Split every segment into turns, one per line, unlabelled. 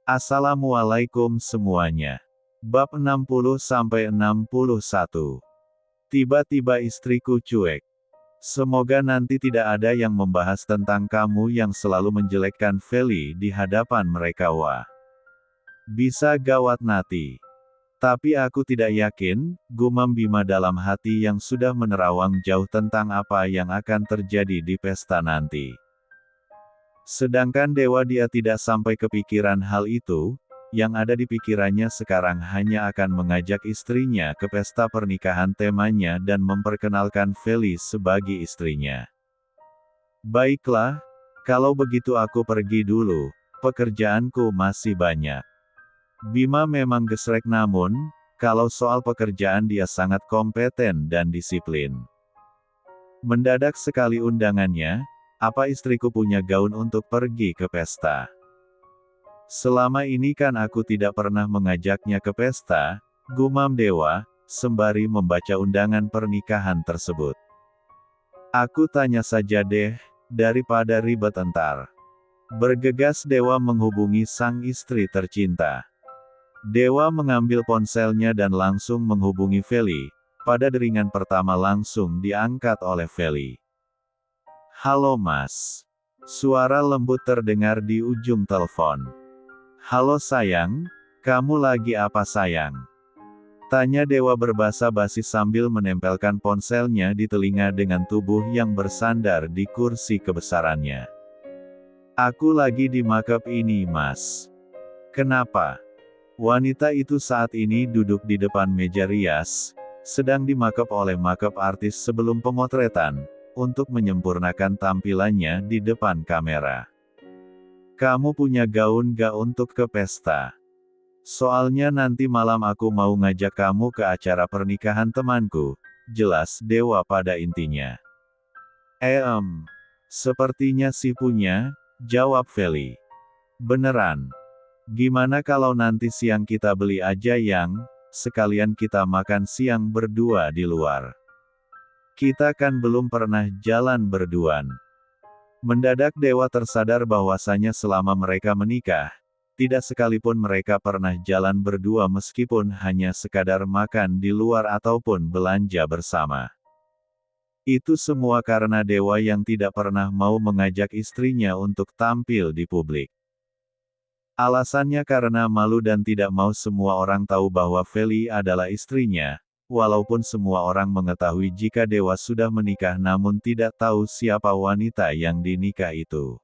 Assalamualaikum semuanya. Bab 60-61. Tiba-tiba istriku cuek. Semoga nanti tidak ada yang membahas tentang kamu yang selalu menjelekkan Feli di hadapan mereka. Wah, bisa gawat nanti. Tapi aku tidak yakin, gumam Bima dalam hati yang sudah menerawang jauh tentang apa yang akan terjadi di pesta nanti. Sedangkan Dewa dia tidak sampai kepikiran hal itu, yang ada di pikirannya sekarang hanya akan mengajak istrinya ke pesta pernikahan temanya dan memperkenalkan Feli sebagai istrinya. Baiklah, kalau begitu aku pergi dulu, pekerjaanku masih banyak. Bima memang gesrek namun, kalau soal pekerjaan dia sangat kompeten dan disiplin. Mendadak sekali undangannya. Apa istriku punya gaun untuk pergi ke pesta? Selama ini kan aku tidak pernah mengajaknya ke pesta, gumam Dewa, sembari membaca undangan pernikahan tersebut. Aku tanya saja deh, daripada ribet entar. Bergegas Dewa menghubungi sang istri tercinta. Dewa mengambil ponselnya dan langsung menghubungi Feli. Pada deringan pertama langsung diangkat oleh Feli. Halo Mas. Suara lembut terdengar di ujung telepon. Halo sayang, kamu lagi apa sayang? Tanya Dewa berbahasa basi sambil menempelkan ponselnya di telinga dengan tubuh yang bersandar di kursi kebesarannya. Aku lagi di makeup ini Mas. Kenapa? Wanita itu saat ini duduk di depan meja rias, sedang di makeup oleh makeup artis sebelum pemotretan, untuk menyempurnakan tampilannya di depan kamera. Kamu punya gaun gak untuk ke pesta? Soalnya nanti malam aku mau ngajak kamu ke acara pernikahan temanku, jelas Dewa pada intinya. Sepertinya sih punya, jawab Feli. Beneran? Gimana kalau nanti siang kita beli aja yang, sekalian kita makan siang berdua di luar. Kita kan belum pernah jalan berduaan. Mendadak Dewa tersadar bahwasanya selama mereka menikah, tidak sekalipun mereka pernah jalan berdua meskipun hanya sekadar makan di luar ataupun belanja bersama. Itu semua karena Dewa yang tidak pernah mau mengajak istrinya untuk tampil di publik. Alasannya karena malu dan tidak mau semua orang tahu bahwa Feli adalah istrinya. Walaupun semua orang mengetahui jika Dewa sudah menikah namun tidak tahu siapa wanita yang dinikah itu.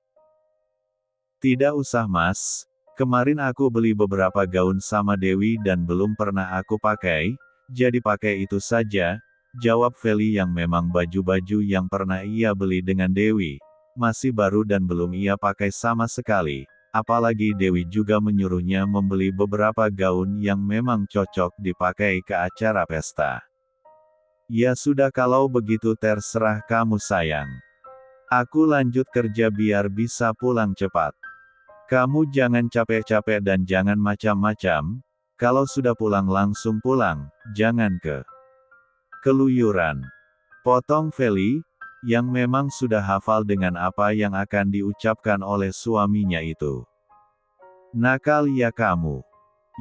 Tidak usah Mas, kemarin aku beli beberapa gaun sama Dewi dan belum pernah aku pakai, jadi pakai itu saja, jawab Feli yang memang baju-baju yang pernah ia beli dengan Dewi, masih baru dan belum ia pakai sama sekali. Apalagi Dewi juga menyuruhnya membeli beberapa gaun yang memang cocok dipakai ke acara pesta. Ya sudah kalau begitu terserah kamu sayang. Aku lanjut kerja biar bisa pulang cepat. Kamu jangan capek-capek dan jangan macam-macam, kalau sudah pulang langsung pulang, jangan keluyuran. Potong Feli, yang memang sudah hafal dengan apa yang akan diucapkan oleh suaminya itu. Nakal ya kamu.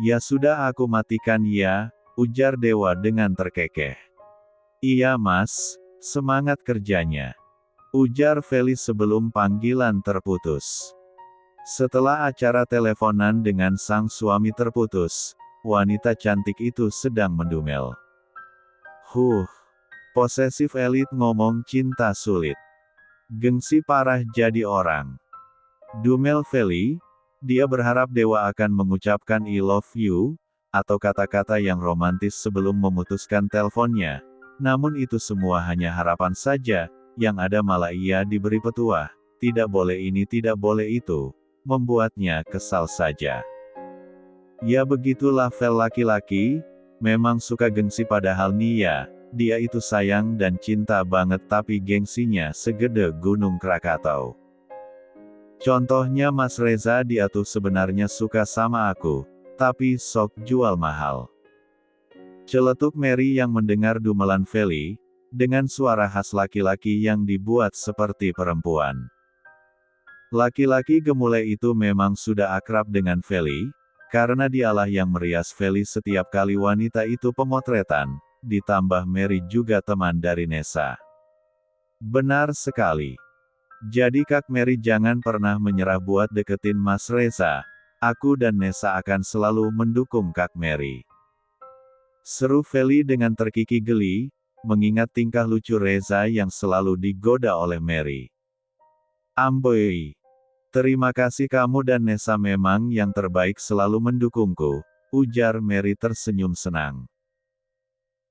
Ya sudah aku matikan ya, ujar Dewa dengan terkekeh. Iya Mas, semangat kerjanya. Ujar Feli sebelum panggilan terputus. Setelah acara teleponan dengan sang suami terputus, wanita cantik itu sedang mendumel. Posesif elit ngomong cinta sulit. Gengsi parah jadi orang. Dumel Feli, dia berharap Dewa akan mengucapkan I love you, atau kata-kata yang romantis sebelum memutuskan teleponnya. Namun itu semua hanya harapan saja, yang ada malah ia diberi petuah, tidak boleh ini tidak boleh itu, membuatnya kesal saja. Ya begitulah Fel laki-laki, memang suka gengsi padahal nih ya. Dia itu sayang dan cinta banget tapi gengsinya segede gunung Krakatau. Contohnya Mas Reza dia tuh sebenarnya suka sama aku, tapi sok jual mahal. Celetuk Mary yang mendengar dumelan Feli, dengan suara khas laki-laki yang dibuat seperti perempuan. Laki-laki gemulai itu memang sudah akrab dengan Feli, karena dialah yang merias Feli setiap kali wanita itu pemotretan, ditambah Mary juga teman dari Nessa. Benar sekali. Jadi Kak Mary jangan pernah menyerah buat deketin Mas Reza. Aku dan Nessa akan selalu mendukung Kak Mary. Seru Feli dengan terkikih geli, mengingat tingkah lucu Reza yang selalu digoda oleh Mary. Amboy. Terima kasih kamu dan Nessa memang yang terbaik selalu mendukungku, ujar Mary tersenyum senang.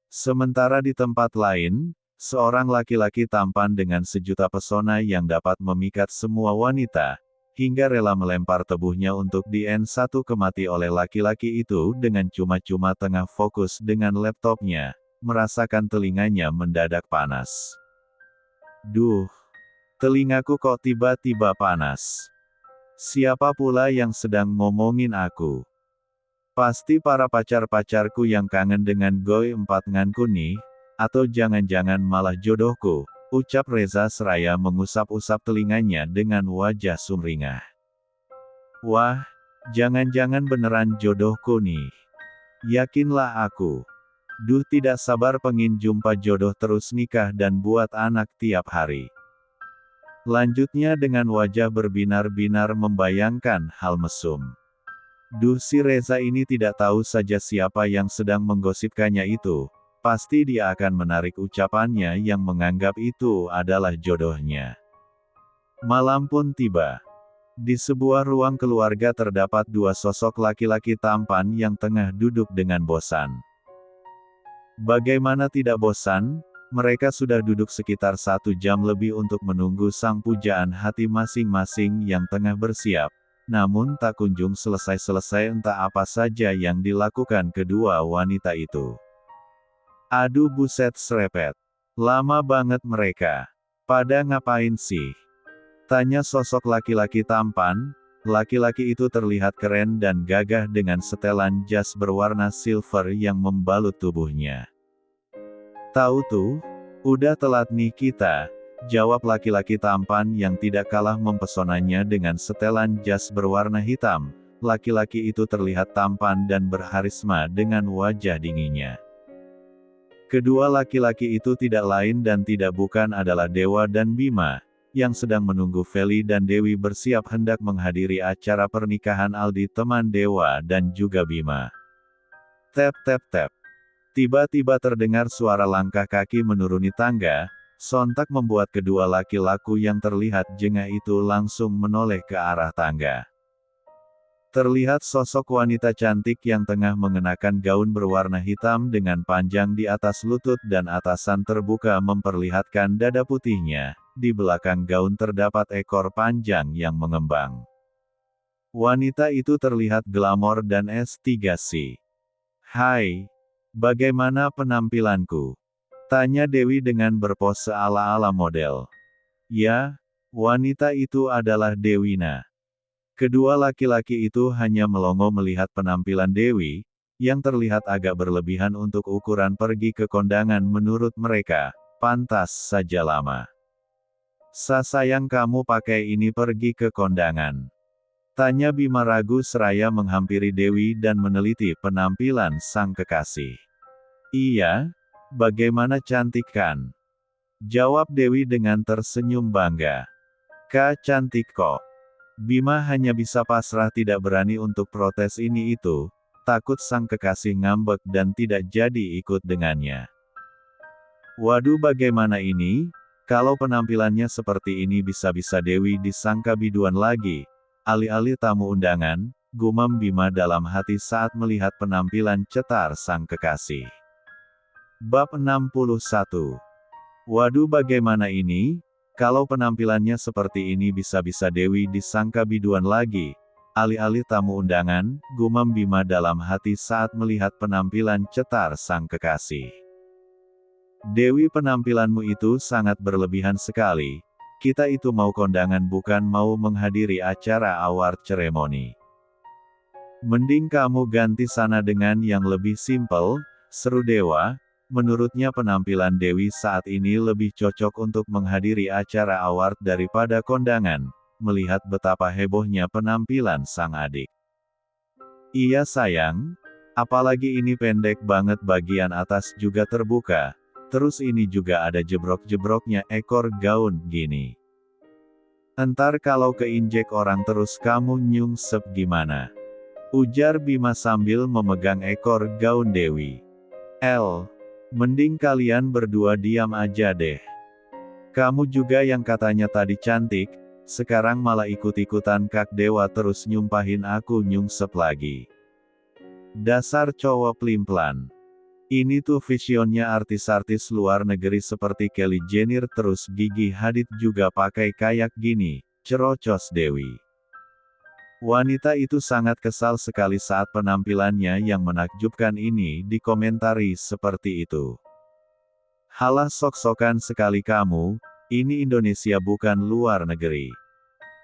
Sementara di tempat lain, seorang laki-laki tampan dengan sejuta pesona yang dapat memikat semua wanita, hingga rela melempar tubuhnya untuk di-N1 mati oleh laki-laki itu dengan cuma-cuma tengah fokus dengan laptopnya, merasakan telinganya mendadak panas. Duh, telingaku kok tiba-tiba panas. Siapa pula yang sedang ngomongin aku? Pasti para pacar-pacarku yang kangen dengan Goy 4 nganku nih, atau jangan-jangan malah jodohku, ucap Reza seraya mengusap-usap telinganya dengan wajah sumringah. Wah, jangan-jangan beneran jodohku nih. Yakinlah aku. Duh tidak sabar pengin jumpa jodoh terus nikah dan buat anak tiap hari. Lanjutnya dengan wajah berbinar-binar membayangkan hal mesum. Duh si Reza ini tidak tahu saja siapa yang sedang menggosipkannya itu, pasti dia akan menarik ucapannya yang menganggap itu adalah jodohnya. Malam pun tiba. Di sebuah ruang keluarga terdapat dua sosok laki-laki tampan yang tengah duduk dengan bosan. Bagaimana tidak bosan? Mereka sudah duduk sekitar 1 jam lebih untuk menunggu sang pujaan hati masing-masing yang tengah bersiap, namun tak kunjung selesai-selesai entah apa saja yang dilakukan kedua wanita itu. Aduh buset srepet. Lama banget mereka. Pada ngapain sih? Tanya sosok laki-laki tampan. Laki-laki itu terlihat keren dan gagah dengan setelan jas berwarna silver yang membalut tubuhnya. Tahu tuh, udah telat nih kita, jawab laki-laki tampan yang tidak kalah mempesonanya dengan setelan jas berwarna hitam. Laki-laki itu terlihat tampan dan berharisma dengan wajah dinginnya. Kedua laki-laki itu tidak lain dan tidak bukan adalah Dewa dan Bima, yang sedang menunggu Feli dan Dewi bersiap hendak menghadiri acara pernikahan Aldi teman Dewa dan juga Bima. Tap tap tap. Tiba-tiba terdengar suara langkah kaki menuruni tangga, sontak membuat kedua laki-laku yang terlihat jengah itu langsung menoleh ke arah tangga. Terlihat sosok wanita cantik yang tengah mengenakan gaun berwarna hitam dengan panjang di atas lutut dan atasan terbuka memperlihatkan dada putihnya, di belakang gaun terdapat ekor panjang yang mengembang. Wanita itu terlihat glamor dan S3C. Hai. Bagaimana penampilanku? Tanya Dewi dengan berpose ala-ala model. Ya, wanita itu adalah Dewina. Kedua laki-laki itu hanya melongo melihat penampilan Dewi, yang terlihat agak berlebihan untuk ukuran pergi ke kondangan menurut mereka, pantas saja lama. Sayang kamu pakai ini pergi ke kondangan. Tanya Bima ragu seraya menghampiri Dewi dan meneliti penampilan sang kekasih. Iya, bagaimana cantik kan? Jawab Dewi dengan tersenyum bangga. Kak cantik kok. Bima hanya bisa pasrah tidak berani untuk protes ini itu, takut sang kekasih ngambek dan tidak jadi ikut dengannya. Waduh bagaimana ini? Kalau penampilannya seperti ini bisa-bisa Dewi disangka biduan lagi. Alih-alih tamu undangan, gumam Bima dalam hati saat melihat penampilan cetar sang kekasih. Bab 61. Waduh bagaimana ini? Kalau penampilannya seperti ini bisa-bisa Dewi disangka biduan lagi. Alih-alih tamu undangan, gumam Bima dalam hati saat melihat penampilan cetar sang kekasih. Dewi penampilanmu itu sangat berlebihan sekali. Kita itu mau kondangan bukan mau menghadiri acara award ceremony. Mending kamu ganti sana dengan yang lebih simpel, seru Dewa. Menurutnya penampilan Dewi saat ini lebih cocok untuk menghadiri acara award daripada kondangan. melihat betapa hebohnya penampilan sang adik. Iya sayang, apalagi ini pendek banget bagian atas juga terbuka, terus ini juga ada jebrok-jebroknya ekor gaun gini. Entar kalau keinjek orang terus kamu nyungsep gimana? Ujar Bima sambil memegang ekor gaun Dewi. Mending kalian berdua diam aja deh. Kamu juga yang katanya tadi cantik, sekarang malah ikut-ikutan Kak Dewa terus nyumpahin aku nyungsep lagi. Dasar cowok plimplan. Ini tuh visionnya artis-artis luar negeri seperti Kylie Jenner terus Gigi Hadid juga pakai kayak gini, cerocos Dewi. Wanita itu sangat kesal sekali saat penampilannya yang menakjubkan ini dikomentari seperti itu. Halah sok-sokan sekali kamu, ini Indonesia bukan luar negeri.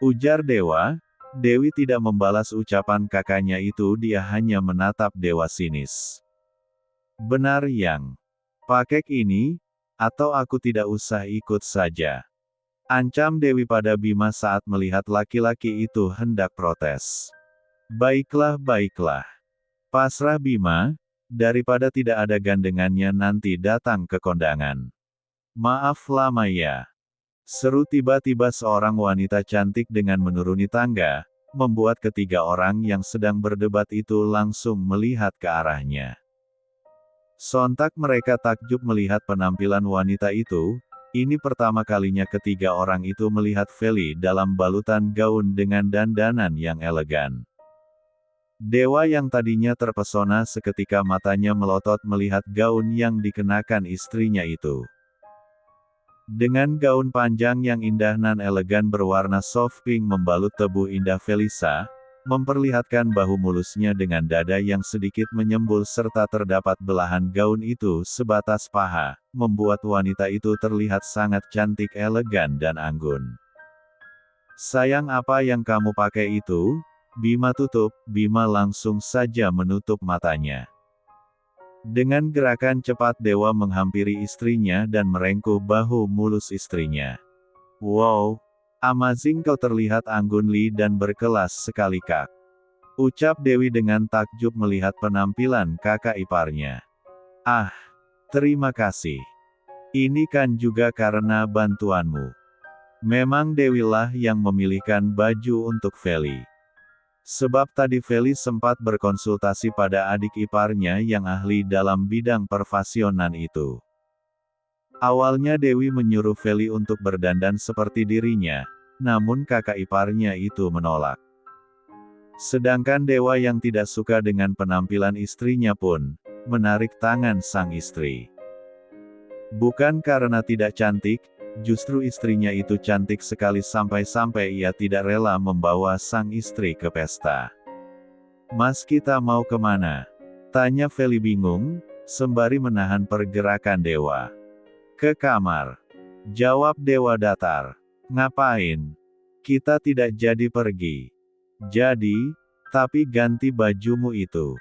Ujar Dewa. Dewi tidak membalas ucapan kakaknya itu, dia hanya menatap Dewa sinis. Benar yang pakek ini, atau aku tidak usah ikut saja. Ancam Dewi pada Bima saat melihat laki-laki itu hendak protes. Baiklah baiklah. Pasrah Bima, daripada tidak ada gandengannya nanti datang ke kondangan. Maaf lama ya. Seru tiba-tiba seorang wanita cantik dengan menuruni tangga, membuat ketiga orang yang sedang berdebat itu langsung melihat ke arahnya. Sontak mereka takjub melihat penampilan wanita itu, ini pertama kalinya ketiga orang itu melihat Feli dalam balutan gaun dengan dandanan yang elegan. Dewa yang tadinya terpesona seketika matanya melotot melihat gaun yang dikenakan istrinya itu. Dengan gaun panjang yang indah nan elegan berwarna soft pink membalut tubuh indah Felisa, memperlihatkan bahu mulusnya dengan dada yang sedikit menyembul serta terdapat belahan gaun itu sebatas paha, membuat wanita itu terlihat sangat cantik elegan dan anggun. Sayang apa yang kamu pakai itu? Bima tutup, Bima langsung saja menutup matanya. Dengan gerakan cepat Dewa menghampiri istrinya dan merengkuh bahu mulus istrinya. Wow, amazing kau terlihat anggun Li dan berkelas sekali Kak. Ucap Dewi dengan takjub melihat penampilan kakak iparnya. Ah, terima kasih. Ini kan juga karena bantuanmu. Memang Dewi lah yang memilihkan baju untuk Feli. Sebab tadi Feli sempat berkonsultasi pada adik iparnya yang ahli dalam bidang perfasionan itu. Awalnya Dewi menyuruh Feli untuk berdandan seperti dirinya, namun kakak iparnya itu menolak. Sedangkan Dewa yang tidak suka dengan penampilan istrinya pun, menarik tangan sang istri. Bukan karena tidak cantik, justru istrinya itu cantik sekali sampai-sampai ia tidak rela membawa sang istri ke pesta. Mas kita mau kemana? Tanya Feli bingung, sembari menahan pergerakan Dewa. Ke kamar. Jawab Dewa datar. Ngapain? Kita tidak jadi pergi. Jadi, tapi ganti bajumu itu.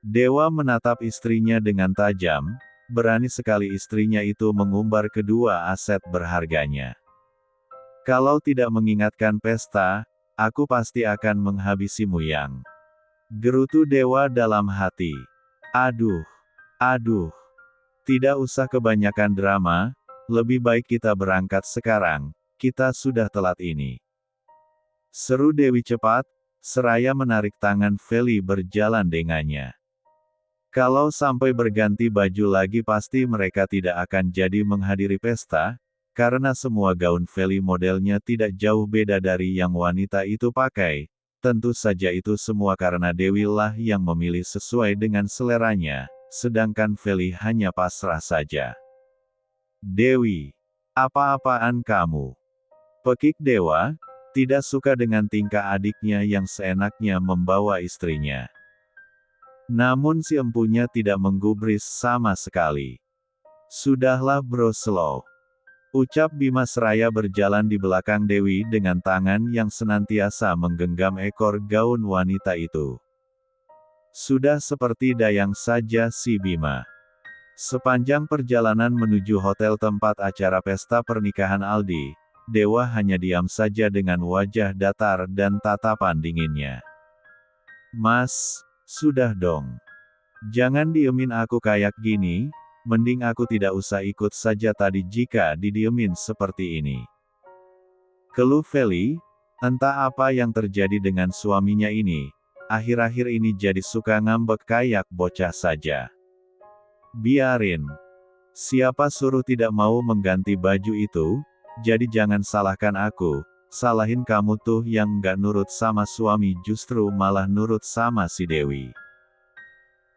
Dewa menatap istrinya dengan tajam. Berani sekali istrinya itu mengumbar kedua aset berharganya. Kalau tidak mengingatkan pesta, aku pasti akan menghabisimu yang. Gerutu Dewa dalam hati. Aduh. Tidak usah kebanyakan drama, lebih baik kita berangkat sekarang, kita sudah telat ini. Seru Dewi cepat, seraya menarik tangan Feli berjalan dengannya. Kalau sampai berganti baju lagi pasti mereka tidak akan jadi menghadiri pesta, karena semua gaun Feli modelnya tidak jauh beda dari yang wanita itu pakai, tentu saja itu semua karena Dewi lah yang memilih sesuai dengan seleranya, sedangkan Feli hanya pasrah saja. Dewi, apa-apaan kamu? Pekik Dewa, tidak suka dengan tingkah adiknya yang seenaknya membawa istrinya. Namun si empunya tidak menggubris sama sekali. Sudahlah bro slow. Ucap Bima seraya berjalan di belakang Dewi dengan tangan yang senantiasa menggenggam ekor gaun wanita itu. Sudah seperti dayang saja si Bima. Sepanjang perjalanan menuju hotel tempat acara pesta pernikahan Aldi, Dewa hanya diam saja dengan wajah datar dan tatapan dinginnya. Mas, sudah dong. Jangan diemin aku kayak gini, mending aku tidak usah ikut saja tadi jika didiemin seperti ini. Keluh Feli, entah apa yang terjadi dengan suaminya ini, akhir-akhir ini jadi suka ngambek kayak bocah saja. Biarin. Siapa suruh tidak mau mengganti baju itu? Jadi jangan salahkan aku, salahin kamu tuh yang nggak nurut sama suami justru malah nurut sama si Dewi.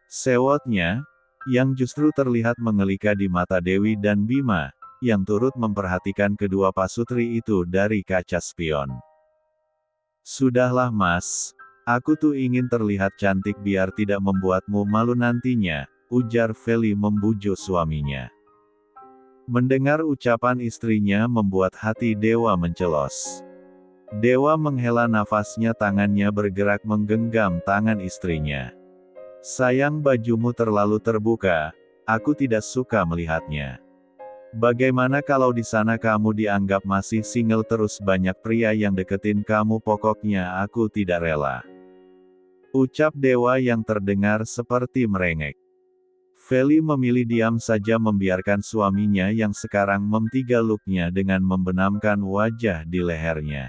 Sewotnya, yang justru terlihat mengelika di mata Dewi dan Bima, yang turut memperhatikan kedua pasutri itu dari kaca spion. Sudahlah mas, aku tuh ingin terlihat cantik biar tidak membuatmu malu nantinya, ujar Feli membujuk suaminya. Mendengar ucapan istrinya membuat hati Dewa mencelos. Dewa menghela nafasnya, tangannya bergerak menggenggam tangan istrinya. Sayang, bajumu terlalu terbuka, aku tidak suka melihatnya. Bagaimana kalau di sana kamu dianggap masih single terus banyak pria yang deketin kamu, pokoknya aku tidak rela. Ucap Dewa yang terdengar seperti merengek. Feli memilih diam saja membiarkan suaminya yang sekarang mentigaluknya dengan membenamkan wajah di lehernya.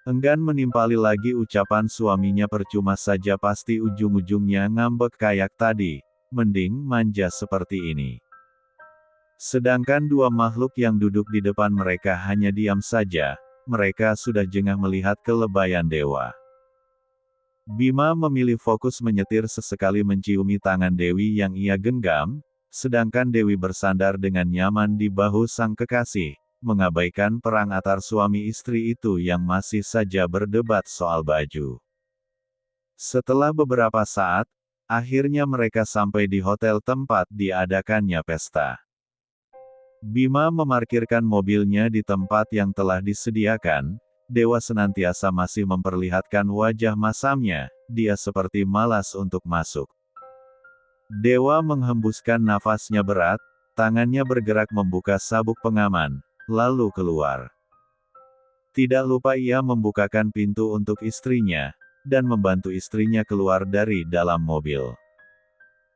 Enggan menimpali lagi ucapan suaminya, percuma saja pasti ujung-ujungnya ngambek kayak tadi, mending manja seperti ini. Sedangkan dua makhluk yang duduk di depan mereka hanya diam saja, mereka sudah jengah melihat kelebayan Dewa. Bima memilih fokus menyetir, sesekali menciumi tangan Dewi yang ia genggam, sedangkan Dewi bersandar dengan nyaman di bahu sang kekasih, mengabaikan perang antar suami istri itu yang masih saja berdebat soal baju. Setelah beberapa saat, akhirnya mereka sampai di hotel tempat diadakannya pesta. Bima memarkirkan mobilnya di tempat yang telah disediakan. Dewa senantiasa masih memperlihatkan wajah masamnya, dia seperti malas untuk masuk. Dewa menghembuskan nafasnya berat, tangannya bergerak membuka sabuk pengaman, lalu keluar. Tidak lupa ia membukakan pintu untuk istrinya, dan membantu istrinya keluar dari dalam mobil.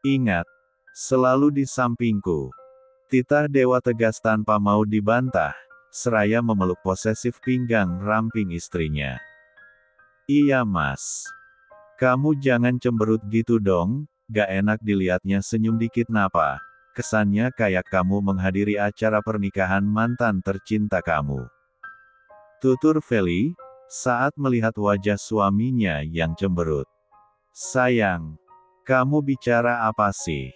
Ingat, selalu di sampingku. Titah Dewa tegas tanpa mau dibantah, seraya memeluk posesif pinggang ramping istrinya. Iya mas. Kamu jangan cemberut gitu dong, gak enak dilihatnya senyum dikit napa, kesannya kayak kamu menghadiri acara pernikahan mantan tercinta kamu. Tutur Feli, saat melihat wajah suaminya yang cemberut. Sayang, kamu bicara apa sih?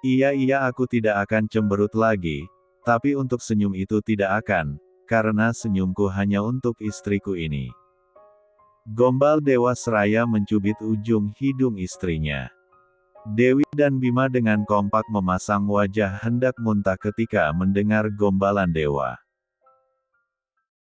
Iya aku tidak akan cemberut lagi, tapi untuk senyum itu tidak akan, karena senyumku hanya untuk istriku ini. Gombal Dewa seraya mencubit ujung hidung istrinya. Dewi dan Bima dengan kompak memasang wajah hendak muntah ketika mendengar gombalan Dewa.